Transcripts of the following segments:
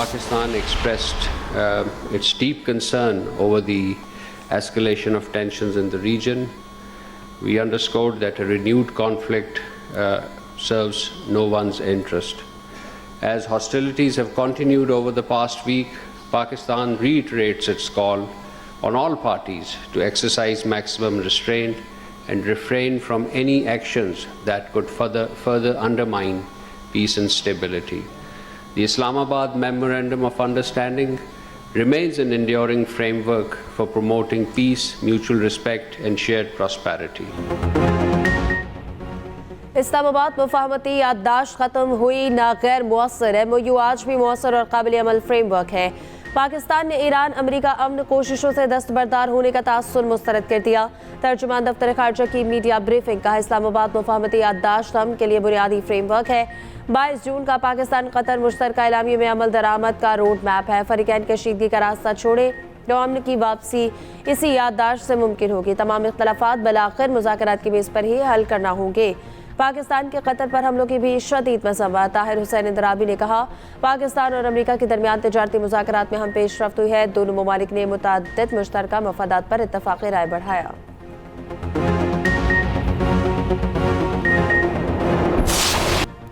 Pakistan expressed its deep concern over the escalation of tensions in the region. We underscored that a renewed conflict serves no one's interest. As hostilities have continued over the past week, Pakistan reiterates its call on all parties to exercise maximum restraint and refrain from any actions that could further undermine peace and stability. The Islamabad Memorandum of Understanding remains an enduring framework for promoting peace, mutual respect and shared prosperity. Islamabad मुफाहमती याददाश्त ख़त्म हुई ना गैर मुअस्सर MOU आज भी मुअस्सर और काबिल अमल framework है। पाकिस्तान ने ईरान अमरीका अमन कोशिशों से दस्तबरदार होने का तासुर मुस्तरद कर दिया। तर्जुमान दफ्तर खारजा की मीडिया ब्रीफिंग का इस्लामाबाद मुफाहमती याददाश्त अमन के लिए बुनियादी फ्रेमवर्क है। 22 जून का पाकिस्तान कतर मुश्तरका एलामिया में अमल दरामद का रोड मैप है। फरीकैन कशीदगी का रास्ता छोड़े तो अमन की वापसी इसी याददाश्त से मुमकिन होगी। तमाम इख्तलाफात बिलाखिर मुज़ाकरात की बेस पर ही हल करना होंगे। पाकिस्तान के कतर पर हमलों की भी शदीद मज़म्मत। ताहिर हुसैन इंदराबी ने कहा, पाकिस्तान और अमेरिका के दरमियान तिजारती मुज़ाकरात में हम पेशरफ्त हुई है। दोनों ममालिक ने मुतअद्दिद मुश्तरका मफादात पर इत्तफ़ाक़ राय बढ़ाया।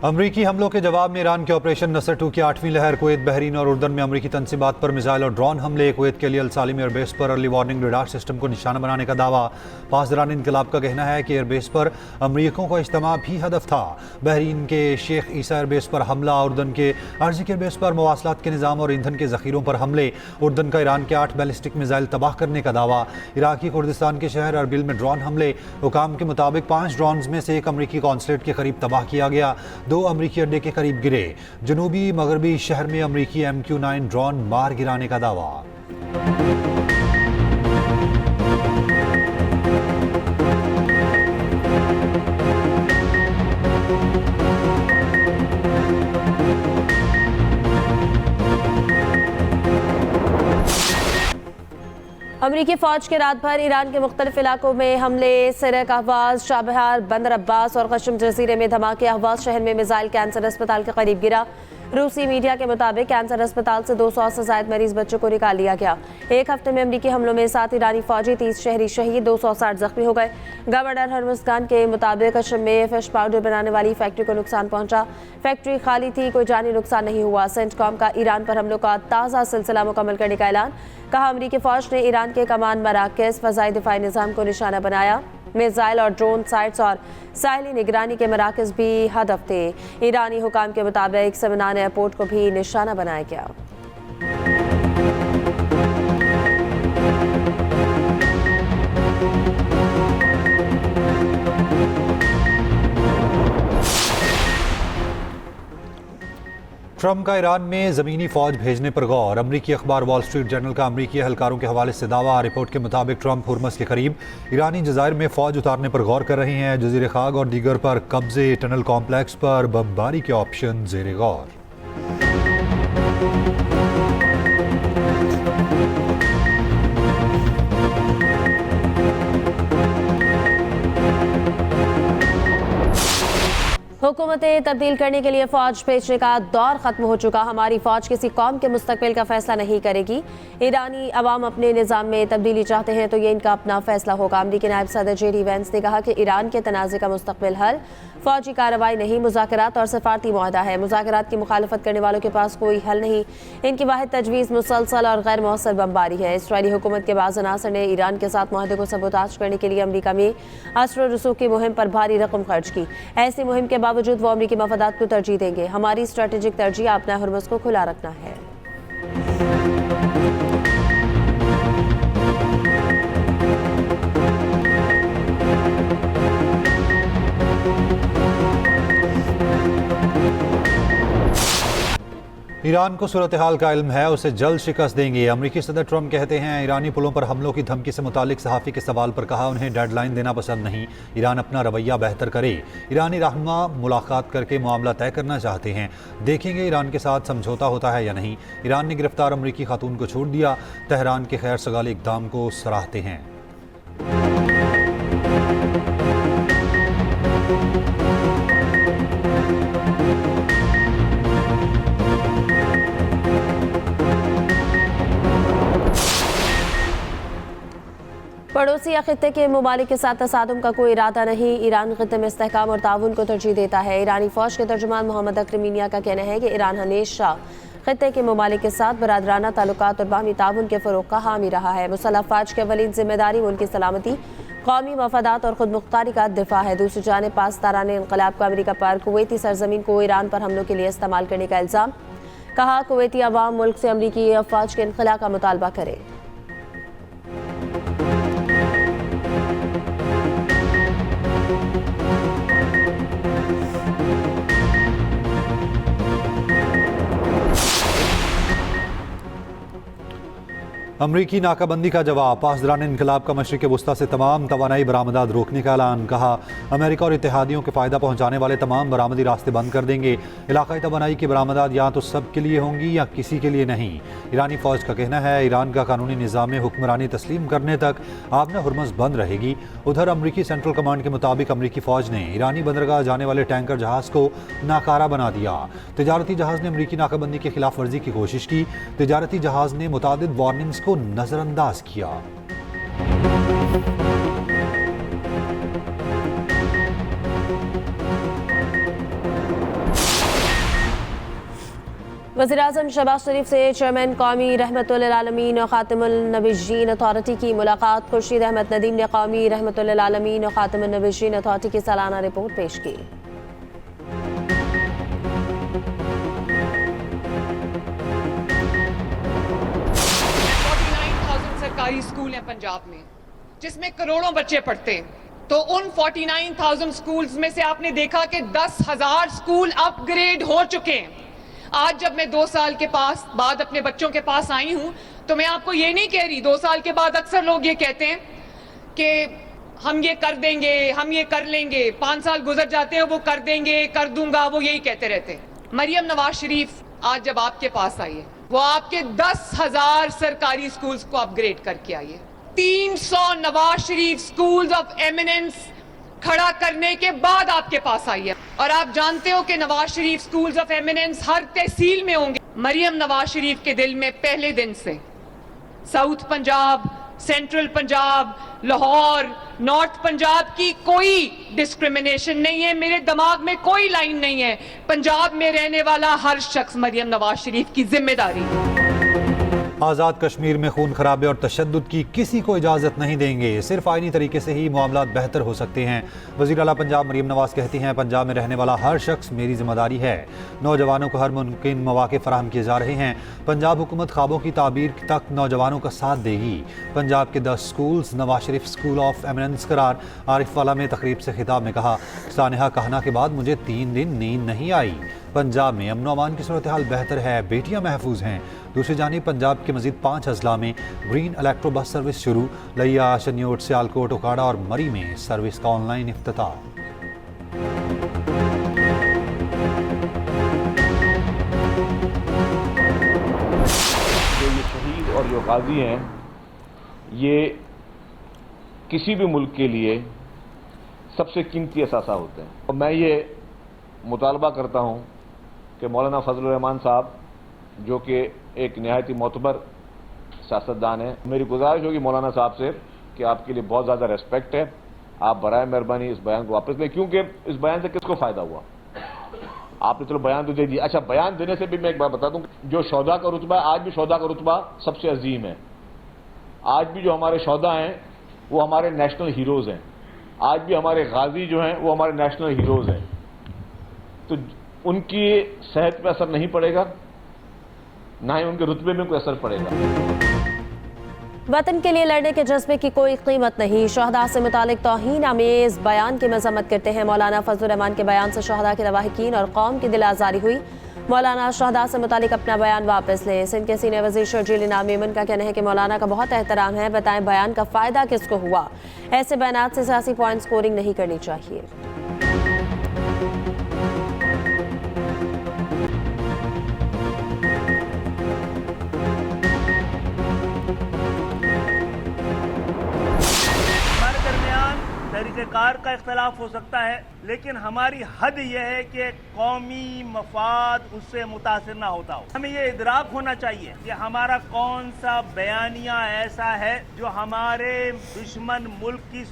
अमरीकी हमलों के जवाब में ईरान के ऑपरेशन नसर 2 की 8वीं लहर कुवैत, बहरीन और उर्दन में अमरीकी तनसीबात पर मिसाइल और ड्रोन हमले। कुवैत के लिए अल-सालिम एयरबेस पर अर्ली वार्निंग रडार सिस्टम को निशाना बनाने का दावा। पासदारान इनकलाब का कहना है कि एयरबेस पर अमरीकियों का इज्तिमा भी हदफ था। बहरीन के शेख ईसा एयरबेस पर हमला, उर्दन के अर्जी के एयरबेस पर मवासलात के निज़ाम और ईंधन के ज़ख़ीरों पर हमले। उर्दन का ईरान के 8 बैलिस्टिक मिसाइल तबाह करने का दावा। इराकी कुर्दिस्तान के शहर अरबिल में ड्रोन हमले। हुकाम के मुताबिक 5 ड्रोन में से एक अमरीकी कॉन्सुलेट के करीब तबाह किया गया, 2 अमरीकी अड्डे के करीब गिरे। जनूबी मगरबी शहर में अमरीकी MQ-9 ड्रोन मार गिराने का दावा। अमरीकी फ़ौज के रात भर ईरान के मुख्तलिफ इलाकों में हमले। सिरक, अहवाज, शाबहार, बंदर अब्बास और कशम जजीरे में धमाके। अहवाज शहर में मिसाइल कैंसर अस्पताल के करीब गिरा। रूसी मीडिया के मुताबिक कैंसर अस्पताल से 200 से ज़ायद मरीज बच्चों को निकाल लिया गया। एक हफ्ते में अमरीकी हमलों में 7 ईरानी फौजी, 30 शहरी शहीद, 260 जख्मी हो गए। गवर्नर हरमुज़गान के मुताबिक कशम में फिश पाउडर बनाने वाली फैक्ट्री को नुकसान पहुंचा। फैक्ट्री खाली थी, कोई जानी नुकसान नहीं हुआ। सेंटकॉम का ईरान पर हमलों का ताज़ा सिलसिला मुकम्मल करने का ऐलान। कहा, अमरीकी फ़ौज ने ईरान के कमान मराकज़, फ़ज़ाई दिफ़ाई निज़ाम को निशाना बनाया। मिसाइल और ड्रोन साइट्स और साहिली निगरानी के मराकज़ भी हदफ थे। ईरानी हुकाम के मुताबिक समनान एयरपोर्ट को भी निशाना बनाया गया। ट्रंप का ईरान में ज़मीनी फ़ौज भेजने पर गौर। अमरीकी अखबार वॉल स्ट्रीट जर्नल का अमरीकी एहलकारों के हवाले से दावा। रिपोर्ट के मुताबिक ट्रंप हुर्मस के करीब ईरानी जज़ायर में फ़ौज उतारने पर गौर कर रहे हैं। जज़ीरे खाग और दीगर पर कब्जे, टनल कॉम्प्लेक्स पर बमबारी के ऑप्शन ज़ेरे गौर। हुकूमतें तब्दील करने के लिए फ़ौज भेजने का दौर ख़त्म हो चुका। हमारी फ़ौज किसी कौम के मुस्तकबिल का फ़ैसला नहीं करेगी। ईरानी अवाम अपने निज़ाम में तब्दीली चाहते हैं तो ये इनका अपना फ़ैसला होगा। अमरीकी नायब सदर JD वैंस ने कहा कि ईरान के तनाज़े का मुस्तकबिल हल फ़ौजी कार्रवाई नहीं, मुज़ाकरात और सफारती मुआहदा है। मुज़ाकरात की मुखालफत करने वालों के पास कोई हल नहीं। इनकी वाहिद तजवीज़ मुसलसल और गैर मौसर बमबारी है। इसराइली हुकूमत के बाज़ अनासर ने ईरान के साथ मुआहदे को सबूताज करने के लिए अमरीका में असर रसूख की मुहिम पर भारी रकम खर्च की। ऐसी मुहिम के बावजूद वो अमरीकी मफादात को तरजीह देंगे। हमारी स्ट्रेटेजिक तरजीह अपना हुर्मुज़ को खुला रखना है। ईरान को सूरत हाल का इल्म है, उसे जल्द शिकस्त देंगे। अमरीकी सदर ट्रंप कहते हैं ईरानी पुलों पर हमलों की धमकी से मुतालिक सहाफ़ी के सवाल पर कहा, उन्हें डेडलाइन देना पसंद नहीं। ईरान अपना रवैया बेहतर करे। ईरानी रहनुमा मुलाकात करके मामला तय करना चाहते हैं। देखेंगे ईरान के साथ समझौता होता है या नहीं। ईरान ने गिरफ्तार अमरीकी खातून को छोड़ दिया। तेहरान के खैर सगाली इक़दाम को सराहते हैं। पड़ोसी या खित्ते के ममालिक के साथ तसादुम का कोई इरादा नहीं। ईरान खित्ते में इस्तेहकाम और ताउन को तरजीह देता है। ईरानी फौज के तर्जुमान मोहम्मद अक्रमीनिया का कहना है कि ईरान हमेशा खित्ते के ममालिक के साथ बरादराना ताल्लुकात और बाहमी ताउन के फ़रोग़ का हामी रहा है। मुसल्लह फ़ौज की अवलीन जिम्मेदारी मुल्क की सलामती, कौमी मफादात और खुद मुख्तारी का दिफा है। दूसरी जानिब पासदारान इनकलाब का अमरीका पर कुवैती सरजमीन को ईरान पर हमलों के लिए इस्तेमाल करने का इल्ज़ाम। कहा, कुवैती अवाम मुल्क से अमरीकी फ़ौज के इनखला का मुतालबा करे। अमरीकी नाकाबंदी का जवाब। पासदारान इनकलाब का मशरिक़ वस्ता से तमाम तवानाई बरामदात रोकने का ऐलान। कहा, अमेरिका और इत्तेहादियों के फ़ायदा पहुँचाने वाले तमाम बरामदी रास्ते बंद कर देंगे। इलाक़ाई तवानाई की बरामदात या तो सब के लिए होंगी या किसी के लिए नहीं। ईरानी फ़ौज का कहना है, ईरान का कानूनी निज़ाम में हुक्मरानी तस्लीम करने तक आबना हुरमुज़ बंद रहेगी। उधर अमरीकी सेंट्रल कमांड के मुताबिक अमरीकी फ़ौज ने ईरानी बंदरगाह जाने वाले टैंकर जहाज़ को नाकारा बना दिया। तजारती जहाज़ ने अमरीकी नाकाबंदी की खिलाफ वर्जी की कोशिश की। तजारती जहाज़ ने मुतादिद वार्निंग्स को नजरअंदाज किया। वज़ीर-ए-आज़म शहबाज शरीफ से चेयरमैन कौमी रहमतुल आलमीन और खातिमुल नबिय्यीन अथॉरिटी की मुलाकात। खुर्शीद अहमद नदीम ने कौमी रहमतुल आलमीन और खातिमुल नबिय्यीन अथॉरिटी की सालाना रिपोर्ट पेश की। 49,000 सरकारी स्कूल हैं पंजाब में, जिसमें करोड़ों बच्चे पढ़ते हैं। तो उन 49,000 स्कूल्स में से आपने देखा कि 10,000 स्कूल अपग्रेड हो चुके हैं। आज जब मैं 2 साल के बाद अपने बच्चों के पास आई हूं, तो मैं आपको ये नहीं कह रही। 2 साल के बाद अक्सर लोग ये कहते हैं कि हम ये कर देंगे, हम ये कर लेंगे। 5 साल गुजर जाते हैं, वो कर देंगे, कर दूंगा, वो यही कहते रहते हैं। मरियम नवाज शरीफ आज जब आपके पास आई है, वो आपके 10,000 सरकारी स्कूल्स को अपग्रेड करके आई है। 300 Nawaz Sharif schools of eminence खड़ा करने के बाद आपके पास आई है। और आप जानते हो कि Nawaz Sharif schools of eminence हर तहसील में होंगे। मरियम नवाज शरीफ के दिल में पहले दिन से south Punjab, central Punjab, Lahore, north Punjab की कोई डिस्क्रिमिनेशन नहीं है। मेरे दिमाग में कोई लाइन नहीं है। पंजाब में रहने वाला हर शख्स मरियम नवाज शरीफ की जिम्मेदारी है। आज़ाद कश्मीर में खून खराबे और तशद्दुद की किसी को इजाज़त नहीं देंगे। सिर्फ आईनी तरीके से ही मामलात बेहतर हो सकते हैं। वज़ीर आला पंजाब मरियम नवाज कहती हैं, पंजाब में रहने वाला हर शख्स मेरी जिम्मेदारी है। नौजवानों को हर मुमकिन मौके फराहम किए जा रहे हैं। पंजाब हुकूमत ख्वाबों की ताबीर तक नौजवानों का साथ देगी। पंजाब के 10 schools Nawaz Sharif school of eminence करार। आरिफ वाला में तकरीब से खिताब में कहा, सानिहा कहना के बाद मुझे 3 दिन नींद नहीं आई। पंजाब में अमन अमान की सूरत हाल बेहतर है, बेटियां महफूज हैं। दूसरी जानिब पंजाब के मजीद 5 अजला में ग्रीन इलेक्ट्रो बस सर्विस शुरू। लिया, शनियोट, सियालकोट, उकाड़ा और मरी में सर्विस का ऑनलाइन इफ्तिताह। जो ये शहीद और जो गाजी हैं, ये किसी भी मुल्क के लिए सबसे कीमती असासा होते हैं। और मैं ये मुतालबा करता हूँ कि मौलाना फजलुर रहमान साहब, जो कि एक नहायत ही मोतबर सियासतदान है, मेरी गुजारिश होगी मौलाना साहब से कि आपके लिए बहुत ज़्यादा रेस्पेक्ट है, आप बराए मेहरबानी इस बयान को वापस लें। क्योंकि इस बयान से किसको फ़ायदा हुआ? आपने चलो बयान तो दे दिया। अच्छा, बयान देने से भी मैं एक बात बता दूं, जो शौदा का रुतबा है, आज भी शौदा का रुतबा सबसे अजीम है। आज भी जो हमारे शौदा हैं वो हमारे नेशनल हीरोज़ हैं। आज भी हमारे गाजी जो हैं वो हमारे नेशनल हीरोज़ हैं। तो उनकी सेहत पे असर नहीं पड़ेगा, ना ही उनके रुतबे में कोई असर पड़ेगा। वतन के लिए लड़ने के जज्बे की कोई कीमत नहीं। शहदा से मुतालिक तौहीन आमेज बयान की मजम्मत करते हैं। मौलाना फजलुर रहमान के बयान से शहदा के लवाहिकीन और कौम की दिल आज़ारी हुई। मौलाना शहदा से मुतालिक अपना बयान वापस लें। सिंध के सीनियर वज़ीर शर्जील इनाम मेमन का कहना है कि मौलाना का बहुत एहतराम है, बताएं बयान का फ़ायदा किसको हुआ। ऐसे बयानात से सियासी पॉइंट स्कोरिंग नहीं करनी चाहिए। तहरीक तरीक़ेकार का इख्तलाफ हो सकता है, लेकिन हमारी हद यह है कि कौमी मफाद उससे मुतासिर ना होता हो। हमें ये इदराक होना चाहिए कि हमारा कौन सा बयानिया ऐसा है जो हमारे दुश्मन मुल्क की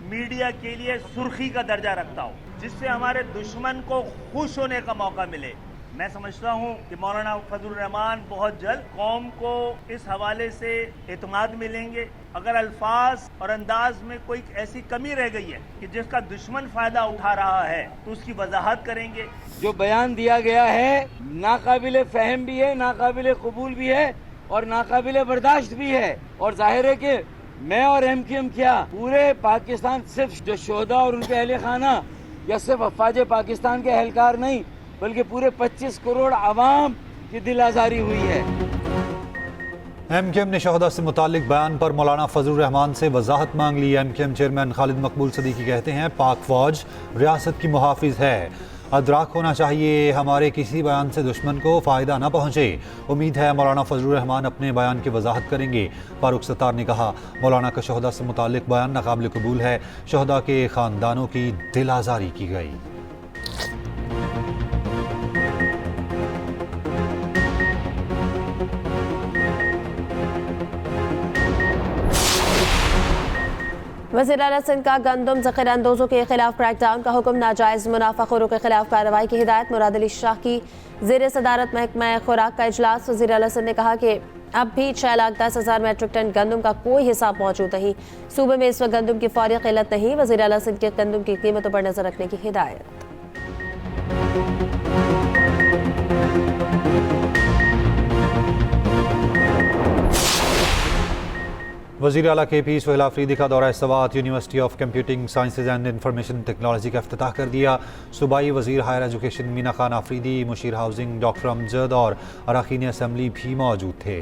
मीडिया के लिए सुर्खी का दर्जा रखता हो, जिससे हमारे दुश्मन को खुश होने का मौका मिले। मैं समझता हूँ कि मौलाना फजलुर रहमान बहुत जल्द कौम को इस हवाले से एतमाद मिलेंगे। अगर अल्फाज और अंदाज में कोई ऐसी कमी रह गई है कि जिसका दुश्मन फ़ायदा उठा रहा है तो उसकी वजाहत करेंगे। जो बयान दिया गया है नाकाबिले फ़हम भी है, नाकाबिले कबूल भी है और नाकाबिले बर्दाश्त भी है। और जाहिर है कि मैं और MQM क्या पूरे पाकिस्तान, सिर्फ जो शोहदा और उनके अहले खाना या सिर्फ अफवाज पाकिस्तान के एहलकार नहीं, बल्कि पूरे 25 करोड़ आवाम की दिल आज़ारी हुई है। MQM ने शोहदा से मुतालिक बयान पर मौलाना फजलुर रहमान से वजाहत मांग ली। MQM चेयरमैन खालिद मकबूल सदीकी कहते हैं पाक फौज रियासत की मुहाफिज है, अदराक होना चाहिए हमारे किसी बयान से दुश्मन को फ़ायदा न पहुँचे। उम्मीद है मौलाना फजलुर रहमान अपने बयान की वजाहत करेंगे। फारूक सत्तार ने कहा मौलाना का शोहदा से मुतालिक बयान नाकाबिल कबूल है, शोहदा के ख़ानदानों की दिल आज़ारी की गई। वज़ीर आला सिंध का गंदम ज़ख़ीरा अंदोज़ों के खिलाफ क्रैकडाउन का हुक्म, नाजायज़ मुनाफाखोरों के खिलाफ कार्रवाई की हिदायत। मुराद अली शाह की ज़ेर सदारत महकमा खुराक का इजलास। वज़ीर आला सिंध ने कहा कि अब भी 6,10,000 मैट्रिक टन गंदम का कोई हिसाब मौजूद नहीं। सूबे में इस वक्त गंदम की फौरी क़िल्लत नहीं। वज़ीर आला सिंध के गंदम की कीमतों पर नजर रखने की हिदायत। वज़ीर आला KP सुहेल आफरीदी का दौरा Swat university of computing sciences and information technology का इफ्तिताह कर दिया। सूबाई वज़ीर हायर एजुकेशन मीना खान आफरीदी, मुशीर हाउसिंग डॉक्टर अमजद और अरकान असम्बली भी मौजूद थे।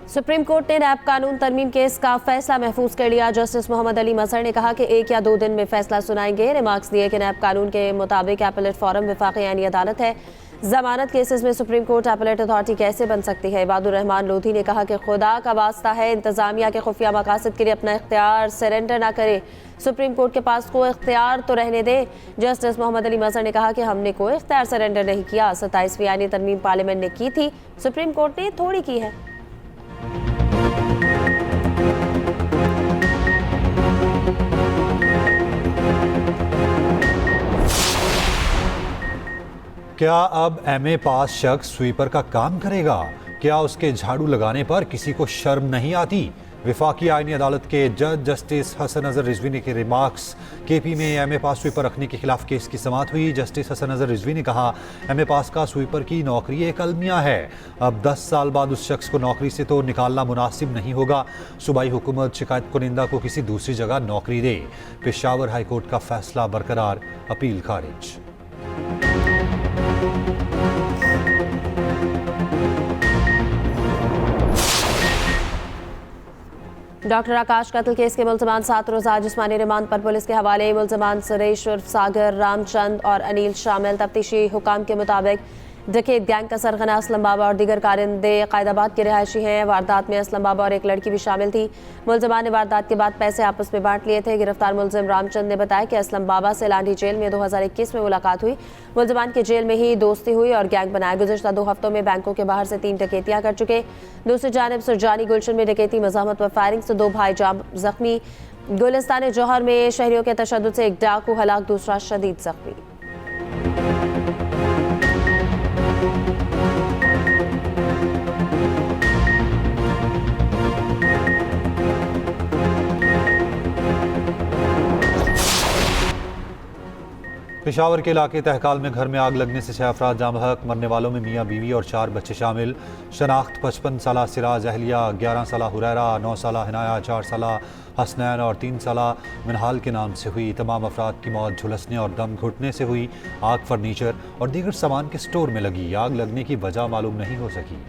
सुप्रीम कोर्ट ने नैब कानून तरमीम केस का फैसला महफूज कर लिया। जस्टिस मोहम्मद अली मजहर ने कहा कि 1 या 2 दिन में फैसला सुनाएंगे। रिमार्क्स दिए कि नैब कानून के मुताबिक एपलेट फोरम वफाकी आईनी अदालत है। जमानत केसेस में सुप्रीम कोर्ट एपलेट अथॉरिटी कैसे बन सकती है। इबादुर रहमान लोधी ने कहा कि खुदा का वास्ता है इंतजामिया के खुफिया मकासद के लिए अपना इख्तियार सरेंडर ना करे, सुप्रीम कोर्ट के पास कोई इख्तियार तो रहने दें। जस्टिस मोहम्मद अली मजहर ने कहा कि हमने कोई इख्तियार सरेंडर नहीं किया। 27वीं आईनी तरमीम पार्लियामेंट ने की थी, सुप्रीम कोर्ट ने थोड़ी की है। क्या अब MA पास शख्स स्वीपर का काम करेगा? क्या उसके झाड़ू लगाने पर किसी को शर्म नहीं आती? वफाकी आईनी अदालत के जज जस्टिस हसन अजहर रिजवी के रिमार्क्स। KP में MA पास स्वीपर रखने के खिलाफ केस की समाअत हुई। जस्टिस हसन अजहर रिजवी ने कहा MA पास का स्वीपर की नौकरी एक अलमिया है। अब 10 साल बाद उस शख्स को नौकरी से तो निकालना मुनासिब नहीं होगा। सूबाई हुकूमत शिकायत कुनिंदा को किसी दूसरी जगह नौकरी दे। पेशावर हाई कोर्ट का फैसला बरकरार, अपील खारिज। डॉक्टर आकाश कत्ल केस के मुल्ज़िमान 7 रोज़ा जिस्मानी रिमांड पर पुलिस के हवाले। मुल्ज़िमान सुरेश उर्फ सागर, रामचंद और अनिल शामिल। तफ्तीशी हुकाम के मुताबिक डकैत गैंग का सरगना असलम बाबा और दीगर कारिंदे कायदाबाद के रिहायशी हैं। वारदात में असलम बाबा और एक लड़की भी शामिल थी। मुल्ज़िमान ने वारदात के बाद पैसे आपस में बांट लिए थे। गिरफ्तार मुल्ज़िम रामचंद ने बताया कि असलम बाबा से लांडी जेल में 2021 में मुलाकात हुई। मुल्ज़िमान के जेल में ही दोस्ती हुई और गैंग बनाया। गुज़श्ता 2 हफ्तों में बैंकों के बाहर से 3 डकैतियाँ कर चुके। दूसरी जानिब सुरजानी गुलशन में डकैती, मज़ाहमत व फायरिंग से 2 भाई जख्मी। गुलिस्तान जौहर में शहरियों के तशद्दुद से एक डाकू हलाक, दूसरा शदीद जख्मी। पेशावर के इलाके तहकाल में घर में आग लगने से 6 अफराद जाँ बहक। मरने वालों में मियाँ बीवी और 4 बच्चे शामिल। शनाख्त 55 साला सिराज अहलिया, 11 साला हुरैरा, 9 साला हिनाया, 4 साला हसनैन और 3 साला मिनहाल के नाम से हुई। तमाम अफराद की मौत झुलसने और दम घुटने से हुई। आग फर्नीचर और दीगर सामान के स्टोर में लगी। आग लगने की वजह मालूम नहीं हो सकी।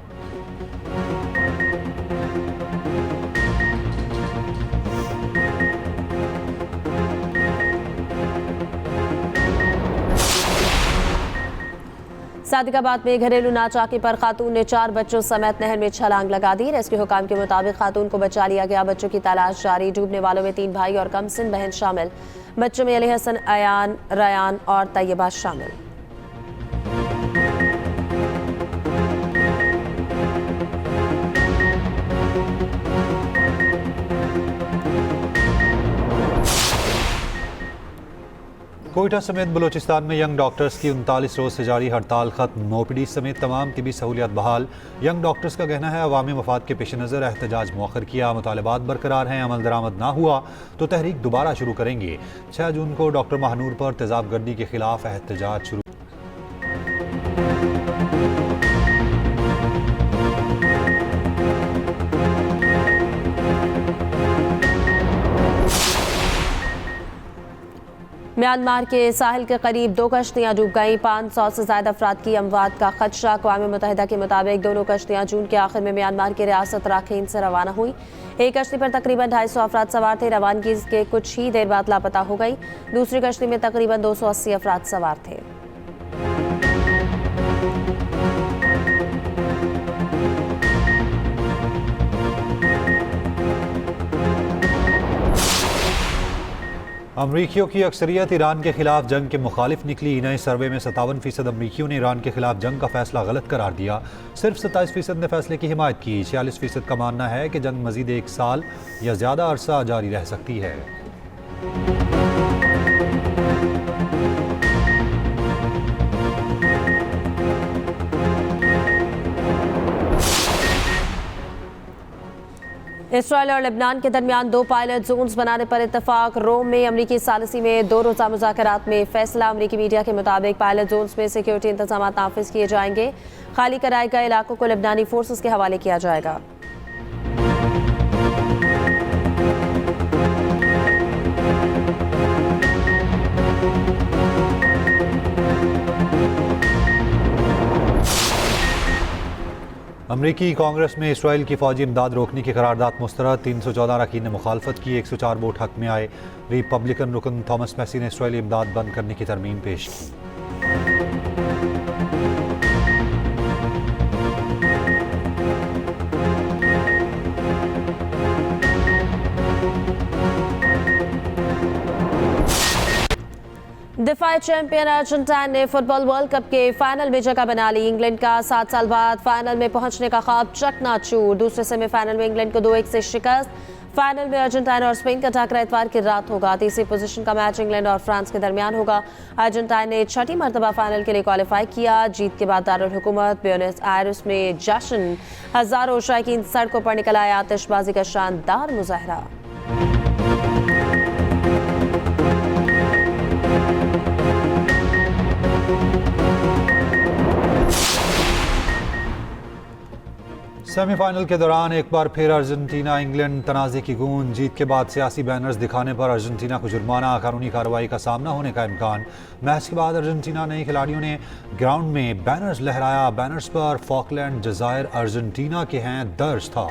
सादिकाबाद में घरेलू नाचाकी पर खातून ने 4 बच्चों समेत नहर में छलांग लगा दी। रेस्क्यू हुकाम के मुताबिक खातून को बचा लिया गया। बच्चों की तलाश जारी। डूबने वालों में 3 भाई और कमसिन बहन शामिल। बच्चों में अली हसन, अयान, रयान और तैयबा शामिल। कोयटा समेत बलूचिस्तान में यंग डॉक्टर्स की 39 रोज से जारी हड़ताल खत्म। ओपीडी समेत तमाम तिबी सहूलियात बहाल। यंग डॉक्टर्स का कहना है अवामी मफाद के पेश नज़र एहतजाज मौखर किया। मुतालबात बरकरार हैं। अमल दरामद ना हुआ तो तहरीक दोबारा शुरू करेंगे। 6 जून को डॉक्टर महानूर पर तेजाब गर्दी के खिलाफ एहतजाज शुरू। म्यांमार के साहिल के करीब 2 कश्तियां डूब गईं। 500 से ज्यादा अफराद की अमवात का खदशा। अक़वाम मुत्तहिदा के मुताबिक दोनों कश्तियां जून के आखिर में म्यांमार की रियासत राखीन से रवाना हुई। एक कश्ती पर तकरीबन 250 अफराद सवार थे। रवानगी के कुछ ही देर बाद लापता हो गई। दूसरी कश्ती में तकरीबन 280 अफराद सवार थे। अमरीकियों की अक्सरियत ईरान के खिलाफ जंग के मुखालिफ निकली। नए सर्वे में 57% अमरीकियों ने ईरान के खिलाफ जंग का फैसला गलत करार दिया। सिर्फ 27% ने फैसले की हिमायत की। 46% का मानना है कि जंग मजीद 1 साल या ज़्यादा अरसा जारी रह सकती है। इसराइल और लेबनान के दरमियान 2 पायलट जोन्स बनाने पर इत्तफाक। रोम में अमरीकी सालिसी में 2 रोज़ा मुज़ाकरात में फैसला। अमरीकी मीडिया के मुताबिक पायलट जोन्स में सिक्योरिटी इंतजाम नाफिज किए जाएंगे। खाली कराए गए इलाकों को लेबनानी फोर्सेस के हवाले किया जाएगा। अमरीकी कांग्रेस में इसराइल की फौजी इमदाद रोकने की करारदाद मुस्तरद। 314 अरकान ने मुखालफत की। 104 वोट हक में आए। रिपब्लिकन रुकन थॉमस मैसी ने इसराइली इमदाद बंद करने की तरमीम पेश की। दिफाई चैंपियन अर्जेंटीना ने फुटबॉल वर्ल्ड कप के फाइनल में जगह बना ली। इंग्लैंड का 7 साल बाद फाइनल में पहुंचने का ख्वाब चकनाचूर। दूसरे सेमीफाइनल में इंग्लैंड को 2-1 से शिकस्त। फाइनल में अर्जेंटीना और स्पेन का टकराव इतवार की रात होगा। तीसरी पोजीशन का मैच इंग्लैंड और फ्रांस के दरमियान होगा। अर्जेंटीना ने 6ठी मरतबा फाइनल के लिए क्वालिफाई किया। जीत के बाद दारुल हुकूमत ब्यूनस आयर्स में जश्न। हजारों शायकीन सड़कों पर निकल आए। आतिशबाजी का शानदार मुजाहरा। सेमीफाइनल के दौरान एक बार फिर अर्जेंटीना इंग्लैंड तनाज़े की गूंज। जीत के बाद सियासी बैनर्स दिखाने पर अर्जेंटीना को जुर्माना। कानूनी कार्रवाई का सामना होने का इम्कान। मैच के बाद अर्जेंटीना नए खिलाड़ियों ने ग्राउंड में बैनर्स लहराया। बैनर्स पर फॉकलैंड जज़ायर अर्जेंटीना के हैं दर्ज था।